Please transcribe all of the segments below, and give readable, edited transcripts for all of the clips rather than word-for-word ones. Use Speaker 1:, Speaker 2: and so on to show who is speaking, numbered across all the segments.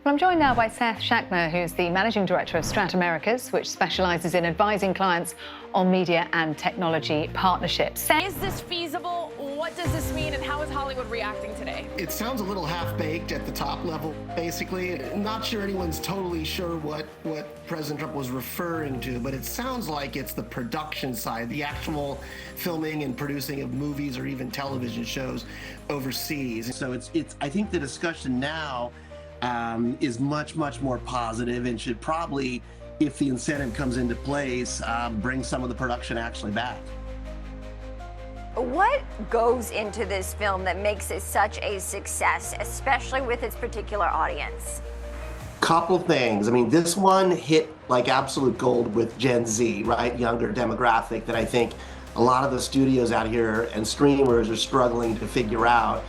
Speaker 1: Well, I'm joined now by Seth Schachner, who's the Managing Director of Strat Americas, which specialises in advising clients on media and technology partnerships.
Speaker 2: Is this feasible? What does this mean, and how is Hollywood reacting today?
Speaker 3: It sounds a little half-baked at the top level, basically. Not sure anyone's totally sure what President Trump was referring to, but it sounds like it's the production side, the actual filming and producing of movies or even television shows overseas. So it's I think the discussion now is much more positive and should probably, if the incentive comes into place, bring some of the production actually back.
Speaker 4: What goes into this film that makes it such a success, especially with its particular audience?
Speaker 3: Couple things. I mean, this one hit like absolute gold with Gen Z, right? Younger demographic that I think a lot of the studios out here and streamers are struggling to figure out.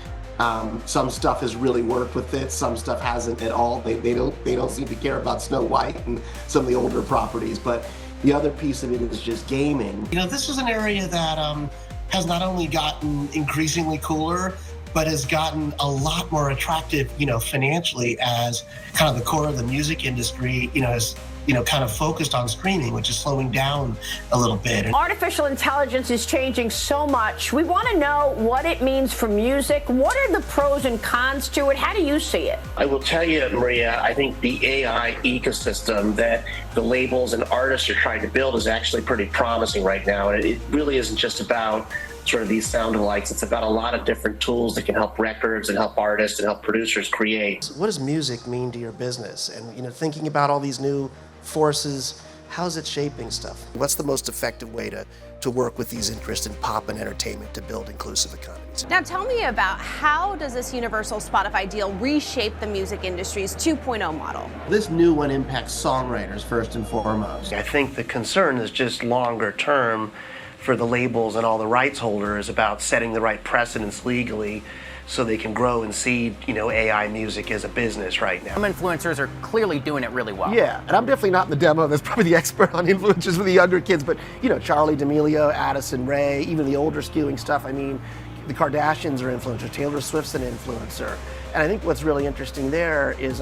Speaker 3: Some stuff has really worked with it, some stuff hasn't at all. They don't seem to care about Snow White and some of the older properties, but the other piece of it is just gaming. You know, this is an area that has not only gotten increasingly cooler, but has gotten a lot more attractive, financially, as kind of the core of the music industry, has kind of focused on streaming, which is slowing down a little bit.
Speaker 5: Artificial intelligence is changing so much. We want to know what it means for music. What are the pros and cons to it? How do you see it?
Speaker 6: I will tell you, Maria, I think the AI ecosystem that the labels and artists are trying to build is actually pretty promising right now. And it really isn't just about sort of these sound alikes. It's about a lot of different tools that can help records and help artists and help producers create.
Speaker 3: What does music mean to your business? And thinking about all these new forces, how's it shaping stuff? What's the most effective way to work with these interests in pop and entertainment to build inclusive economies?
Speaker 7: Now tell me about how does this universal Spotify deal reshape the music industry's 2.0 model?
Speaker 3: This new one impacts songwriters first and foremost. I think the concern is just longer term for the labels and all the rights holders about setting the right precedents legally so they can grow and see, AI music as a business right now.
Speaker 8: Some influencers are clearly doing it really well.
Speaker 3: Yeah, and I'm definitely not in the demo. That's probably the expert on influencers with the younger kids, but Charli D'Amelio, Addison Rae, even the older skewing stuff. I mean, the Kardashians are influencers. Taylor Swift's an influencer. And I think what's really interesting there is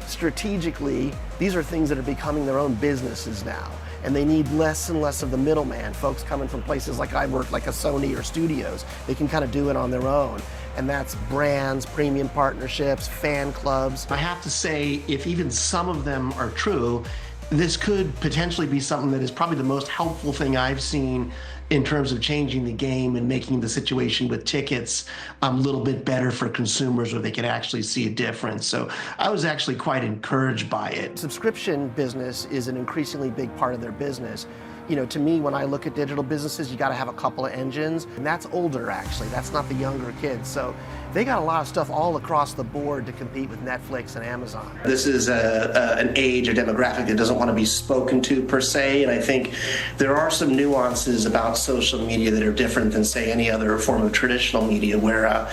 Speaker 3: strategically, these are things that are becoming their own businesses now. And they need less and less of the middleman, folks coming from places like I work, like a Sony or studios. They can kind of do it on their own. And that's brands, premium partnerships, fan clubs. I have to say, if even some of them are true, this could potentially be something that is probably the most helpful thing I've seen in terms of changing the game and making the situation with tickets a little bit better for consumers where they can actually see a difference. So I was actually quite encouraged by it. Subscription business is an increasingly big part of their business. To me, when I look at digital businesses, you got to have a couple of engines, and that's older, actually. That's not the younger kids. So they got a lot of stuff all across the board to compete with Netflix and Amazon. This is an age, a demographic that doesn't want to be spoken to per se, and I think there are some nuances about social media that are different than, say, any other form of traditional media, where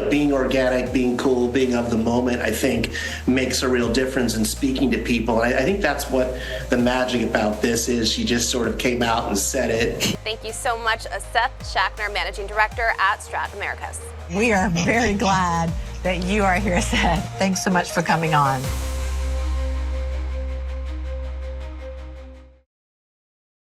Speaker 3: being organic, being cool, being of the moment, I think makes a real difference in speaking to people. And I think that's what the magic about this is. She just sort of came out and said it.
Speaker 7: Thank you so much, Seth Schachner, Managing Director at Strat Americas.
Speaker 9: We are very glad that you are here, Seth. Thanks so much for coming on.